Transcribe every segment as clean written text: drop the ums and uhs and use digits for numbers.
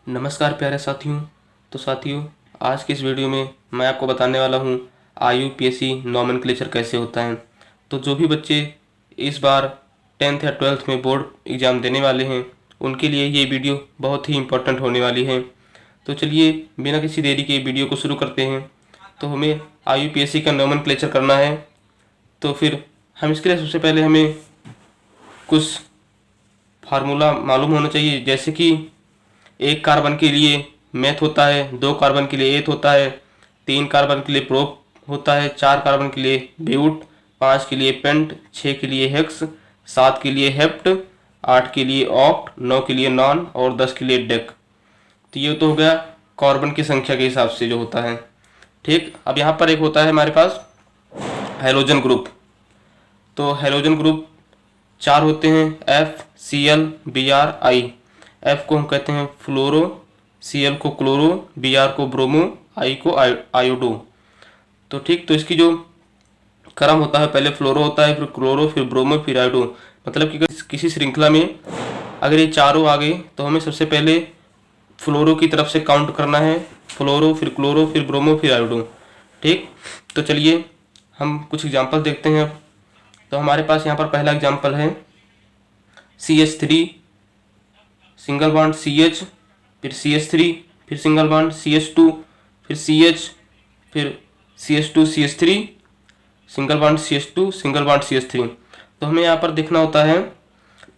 नमस्कार प्यारे साथियों। तो साथियों, आज की इस वीडियो में मैं आपको बताने वाला हूँ IUPAC नॉमेनक्लेचर कैसे होता है। तो जो भी बच्चे इस बार 10th या 12th में बोर्ड एग्ज़ाम देने वाले हैं उनके लिए ये वीडियो बहुत ही इम्पोर्टेंट होने वाली है। तो चलिए बिना किसी देरी के वीडियो को शुरू करते हैं। तो हमें IUPAC का नॉमेनक्लेचर करना है। तो फिर हम इसके लिए सबसे पहले हमें कुछ फार्मूला मालूम होना चाहिए, जैसे कि एक कार्बन के लिए मेथ होता है, 2 कार्बन के लिए एथ होता है, 3 कार्बन के लिए प्रोप होता है, 4 कार्बन के लिए ब्यूट, 5 के लिए पेंट, 6 के लिए हेक्स, 7 के लिए हेप्ट, 8 के लिए ऑक्ट, 9 के लिए नॉन और 10 के लिए डेक। तो ये तो हो गया कार्बन की संख्या के हिसाब से जो होता है। ठीक, अब यहाँ पर एक होता है हमारे पास हाइड्रोजन ग्रुप। तो हाइड्रोजन ग्रुप 4 होते हैं, FCl Br I। एफ को हम कहते हैं फ्लोरो, Cl को क्लोरो, Br को ब्रोमो, I को आयोडो। तो ठीक, तो इसकी जो क्रम होता है, पहले फ्लोरो होता है, फिर क्लोरो, फिर ब्रोमो, फिर आयोडो। मतलब कि किसी श्रृंखला में अगर ये चारों आ गए तो हमें सबसे पहले फ्लोरो की तरफ से काउंट करना है, फ्लोरो, फिर क्लोरो, फिर ब्रोमो, फिर आयोडो। ठीक, तो चलिए हम कुछ एग्जाम्पल देखते हैं अब। तो हमारे पास यहाँ पर पहला एग्जाम्पल है CH3 सिंगल बॉन्ड CH, फिर CH3, फिर सिंगल बॉन्ड CH2, फिर CH, फिर CH2 CH3, single bond CH2, single bond CH3। तो हमें यहाँ पर देखना होता है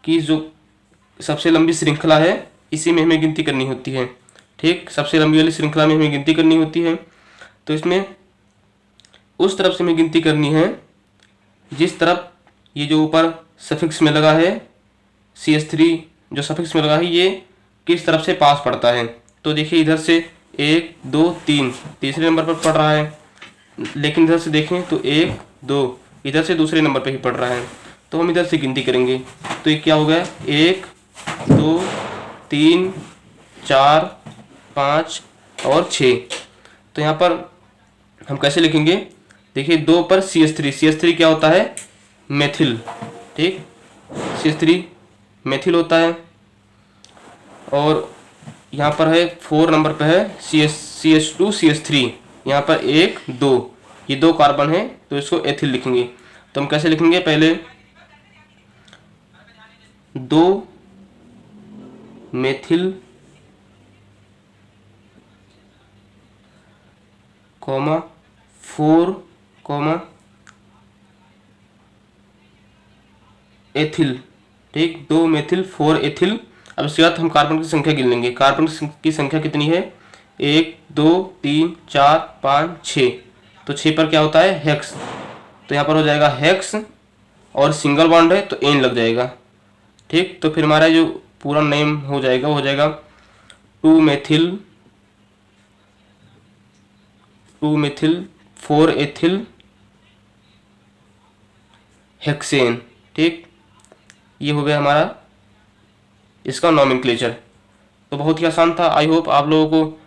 कि जो सबसे लंबी श्रृंखला है इसी में हमें गिनती करनी होती है। ठीक, सबसे लंबी वाली श्रृंखला में हमें गिनती करनी होती है। तो इसमें उस तरफ से हमें गिनती करनी है जिस तरफ ये जो ऊपर सफिक्स में लगा है CH3, जो सफिक्स में लगा है ये किस तरफ से पास पड़ता है। तो देखिए इधर से 1 2 3 तीसरे नंबर पर पड़ रहा है, लेकिन इधर से देखें तो 1 2 इधर से दूसरे नंबर पे ही पड़ रहा है। तो हम इधर से गिनती करेंगे। तो ये क्या हो गया, 1 2 3 4 5 और 6। तो यहाँ पर हम कैसे लिखेंगे, देखिए 2 पर CH3 क्या होता है, मेथिल। ठीक, CH3 मेथिल होता है। और यहाँ पर है 4 नंबर पे है CH2CH3, यहाँ पर 1 2, ये 2 कार्बन है तो इसको एथिल लिखेंगे। तो हम कैसे लिखेंगे, पहले 2 मेथिल कॉमा 4 कॉमा एथिल। ठीक, 2 मेथिल 4 एथिल। अब इसके बाद हम कार्बन की संख्या गिन लेंगे। कार्बन की संख्या कितनी है, 1 2 3 4 5 6। तो 6 पर क्या होता है, हेक्स। तो यहाँ पर हो जाएगा हेक्स, और सिंगल बॉन्ड है तो एन लग जाएगा। ठीक, तो फिर हमारा जो पूरा नेम हो जाएगा वो हो जाएगा 2 मेथिल 4 एथिल हेक्सेन। ठीक, ये हो गया हमारा इसका नॉमेनक्लेचर। तो बहुत ही आसान था, आई होप आप लोगों को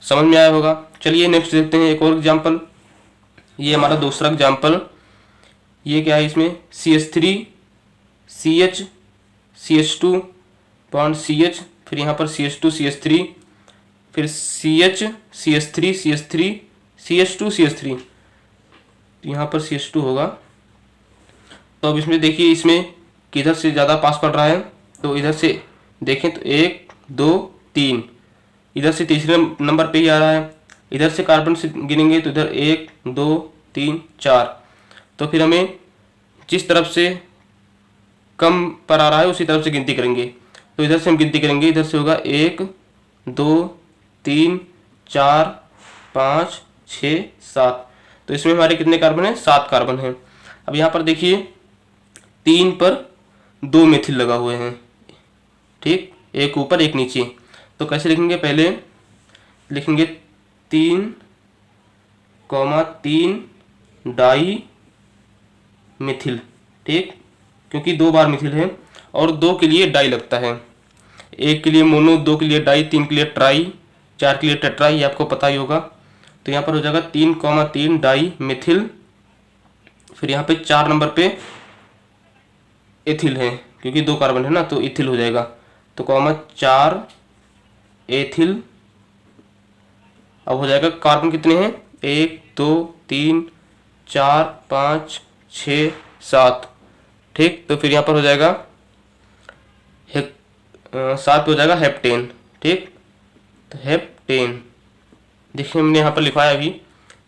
समझ में आया होगा। चलिए नेक्स्ट देखते हैं एक और एग्जाम्पल। ये हमारा दूसरा एग्जाम्पल, ये क्या है, इसमें CH3 CH CH2 bond CH, फिर यहाँ पर CH2 CH3, फिर CH CH3 CH3 CH2 CH3, यहाँ पर CH2 होगा। तो अब इसमें देखिए इसमें किधर से ज़्यादा पास पड़ रहा है। तो इधर से देखें तो 1 2 3, इधर से तीसरे नंबर पे ही आ रहा है। इधर से कार्बन से गिनेंगे तो इधर 1 2 3 4। तो फिर हमें जिस तरफ से कम पर आ रहा है उसी तरफ से गिनती करेंगे। तो इधर से हम गिनती करेंगे, इधर से होगा 1 2 3 4 5 6 7। तो इसमें हमारे कितने कार्बन हैं, 7 कार्बन हैं। अब यहाँ पर देखिए 3 पर 2 मेथिल लगा हुए हैं। ठीक, एक ऊपर एक नीचे। तो कैसे लिखेंगे, पहले लिखेंगे 3,3 डाई मिथिल। ठीक, क्योंकि 2 बार मिथिल है और 2 के लिए डाई लगता है। 1 के लिए मोनो, 2 के लिए डाई, 3 के लिए ट्राई, 4 के लिए टेट्राई, ये आपको पता ही होगा। तो यहाँ पर हो जाएगा 3,3 डाई मिथिल। फिर यहाँ पे 4 नंबर पे एथिल है, क्योंकि 2 कार्बन है ना, तो इथिल हो जाएगा। तो कॉमा 4 एथिल। अब हो जाएगा कार्बन कितने हैं, 1 2 3 4 5 6 7। ठीक, तो फिर यहाँ पर हो जाएगा 7 पे हो जाएगा हेप्टेन। ठीक, तो हेप्टेन देखिए हमने यहाँ पर लिखा है अभी,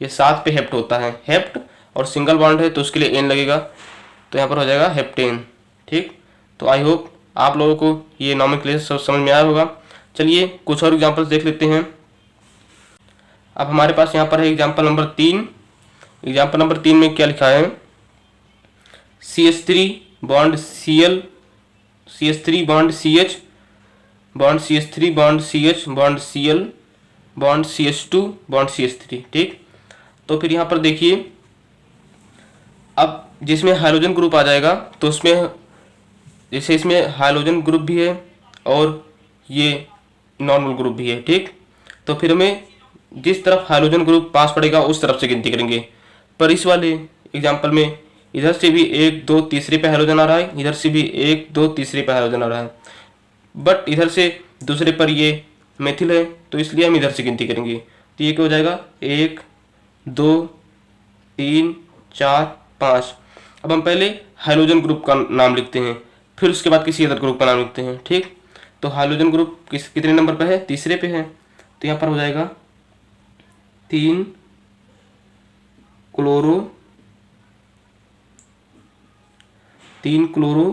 ये 7 पे हेप्ट होता है, हेप्ट और सिंगल बॉन्ड है तो उसके लिए एन लगेगा, तो यहाँ पर हो जाएगा हेप्टेन। ठीक, तो आई होप आप लोगों को ये नॉमेनक्लेचर समझ में आया होगा। चलिए कुछ और एग्जांपल्स देख लेते हैं। अब हमारे पास यहाँ पर है एग्जांपल नंबर 3। एग्जांपल नंबर 3 में क्या लिखा है, CH3 bond Cl, CH3 bond CH, bond CH3 bond CH, bond Cl, bond CH2 bond CH3। ठीक, तो फिर यहाँ पर देखिए, अब जिसमें हाइड्रोजन ग्रुप आ जाएगा तो उसमें जैसे इसमें हाइड्रोजन ग्रुप भी है और ये नॉर्मल ग्रुप भी है। ठीक, तो फिर हमें जिस तरफ हाइड्रोजन ग्रुप पास पड़ेगा उस तरफ से गिनती करेंगे। पर इस वाले एग्जांपल में इधर से भी 1 2 तीसरे पे हाइड्रोजन आ रहा है, इधर से भी 1 2 तीसरे पे हाइड्रोजन आ रहा है, बट इधर से दूसरे पर ये मेथिल है तो इसलिए हम इधर से गिनती करेंगे। तो ये क्या हो जाएगा, 1 2 3 4 5। अब हम पहले हाइड्रोजन ग्रुप का नाम लिखते हैं, फिर उसके बाद किसी अदर ग्रुप का नाम लिखते हैं। ठीक, तो हाइड्रोजन ग्रुप कितने नंबर पर है, तीसरे पे है, तो यहाँ पर हो जाएगा 3 क्लोरो, 3 क्लोरो,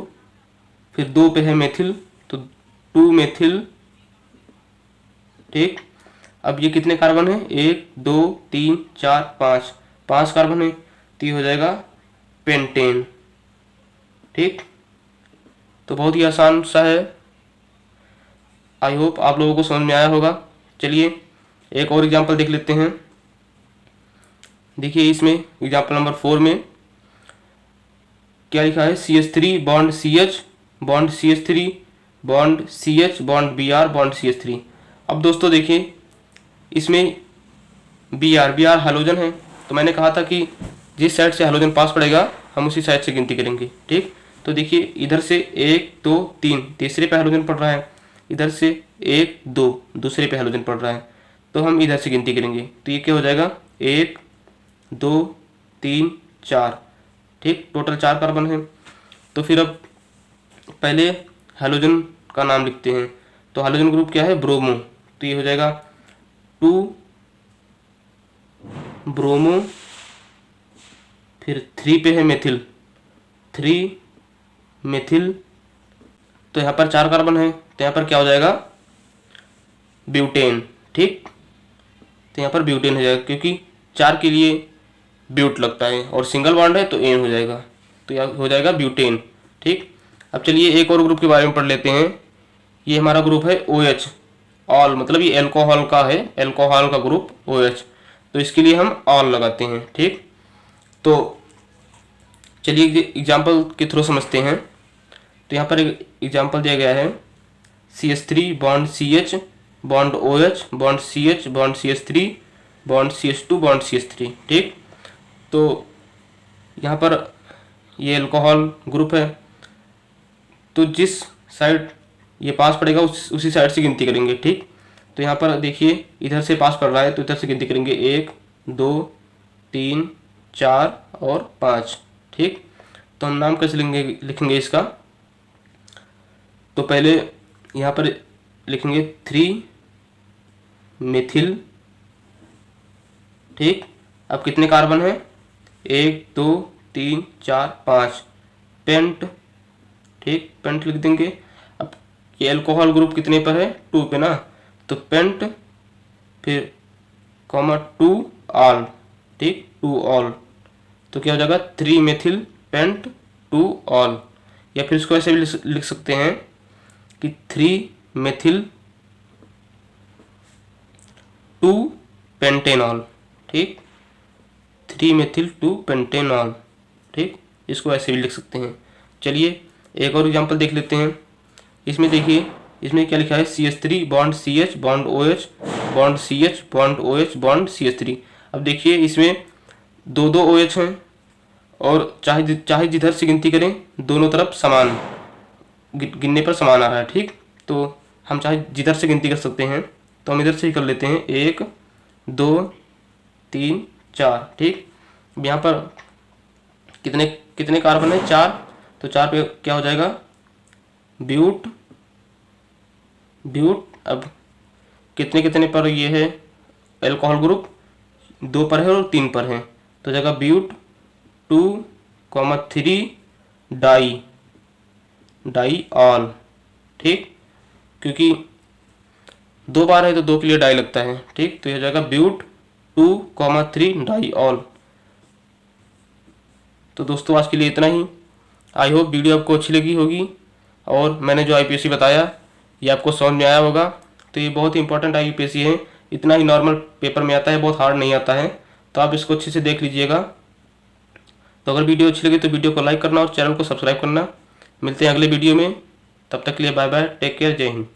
फिर 2 पे है मेथिल तो 2 मेथिल। ठीक, अब ये कितने कार्बन है, 1 2 3 4 5, 5 कार्बन है, तो ये हो जाएगा पेंटेन। ठीक, तो बहुत ही आसान सा है, आई होप आप लोगों को समझ में आया होगा। चलिए एक और एग्जांपल देख लेते हैं। देखिए इसमें एग्जांपल नंबर 4 में क्या लिखा है, CH3 bond CH, bond CH3 bond CH, bond Br, bond CH3। अब दोस्तों देखिए इसमें Br हाइड्रोजन है, तो मैंने कहा था कि जिस साइड से हाइड्रोजन पास पड़ेगा हम उसी साइड से गिनती करेंगे। ठीक, तो देखिए इधर से 1 2 3 तीसरे पे हाइड्रोजन पड़ रहा है, इधर से 1 2 दूसरे पे हाइड्रोजन पड़ रहा है, तो हम इधर से गिनती करेंगे। तो ये क्या हो जाएगा, 1 2 3 4। ठीक, टोटल 4 कार्बन है। तो फिर अब पहले हाइड्रोजन का नाम लिखते हैं, तो हाइड्रोजन ग्रुप क्या है, ब्रोमो, तो ये हो जाएगा 2 ब्रोमो, फिर 3 पे है मेथिल, 3 मेथिल, तो यहाँ पर 4 कार्बन है, तो यहाँ पर क्या हो जाएगा, ब्यूटेन। ठीक, तो यहाँ पर ब्यूटेन हो जाएगा क्योंकि 4 के लिए ब्यूट लगता है और सिंगल बॉन्ड है तो एन हो जाएगा, तो यह हो जाएगा ब्यूटेन। ठीक, अब चलिए एक और ग्रुप के बारे में पढ़ लेते हैं। ये हमारा ग्रुप है OH, ऑल, मतलब ये एल्कोहल का है, एल्कोहल का ग्रुप OH, तो इसके लिए हम ऑल लगाते हैं। ठीक, तो चलिए एग्जाम्पल के थ्रू समझते हैं। तो यहाँ पर एक एग्जाम्पल दिया गया है, CH3 bond CH, bond OH, bond CH, bond CH3, bond CH2, bond CH3। ठीक, तो यहाँ पर ये अल्कोहल ग्रुप है, तो जिस साइड ये पास पड़ेगा उसी साइड से गिनती करेंगे। ठीक, तो यहाँ पर देखिए इधर से पास पड़ रहा है तो इधर से गिनती करेंगे, 1 2 3 4 और 5। ठीक, तो हम नाम कैसे लिखेंगे इसका, तो पहले यहाँ पर लिखेंगे 3 मेथिल। ठीक, अब कितने कार्बन है, 1 2 3 4 5, पेंट। ठीक, पेंट लिख देंगे। अब ये अल्कोहल ग्रुप कितने पर है, 2 पे ना, तो पेंट, फिर कॉमा 2 ऑल। ठीक, 2 ऑल, तो क्या हो जाएगा, 3 मेथिल पेंट 2 ऑल, या फिर इसको ऐसे भी लिख सकते हैं कि 3 मेथिल 2 पेंटेनॉल। ठीक, 3 मेथिल 2 पेंटेनॉल। ठीक, इसको ऐसे भी लिख सकते हैं। चलिए एक और एग्जांपल देख लेते हैं। इसमें देखिए इसमें क्या लिखा है, CH3 bond CH, bond OH, bond CH, bond OH, bond CH3। अब देखिए इसमें 2 OH हैं और चाहे जिधर से गिनती करें दोनों तरफ समान गिनने पर समान आ रहा है। ठीक, तो हम चाहे जिधर से गिनती कर सकते हैं, तो हम इधर से ही कर लेते हैं 1 2 3 4। ठीक, यहाँ पर कितने कितने कार्बन है? 4। तो 4 पे क्या हो जाएगा? ब्यूट। अब कितने कितने पर ये है एल्कोहल ग्रुप? 2 पर है और 3 पर है, तो जगह ब्यूट 2,3 डाई ऑल। ठीक, क्योंकि 2 बार है तो 2 के लिए डाई लगता है। ठीक, तो यह जाएगा ब्यूट 2,3 डाई ऑल। तो दोस्तों आज के लिए इतना ही। आई होप वीडियो आपको अच्छी लगी होगी और मैंने जो आईपीएससी बताया ये आपको समझ में आया होगा। तो ये बहुत ही इंपॉर्टेंट आईपीएससी है, इतना ही नॉर्मल पेपर में आता है, बहुत हार्ड नहीं आता है। तो आप इसको अच्छे से देख लीजिएगा। तो अगर वीडियो अच्छी लगी तो वीडियो को लाइक करना और चैनल को सब्सक्राइब करना। मिलते हैं अगले वीडियो में, तब तक के लिए बाय बाय, टेक केयर, जय हिंद।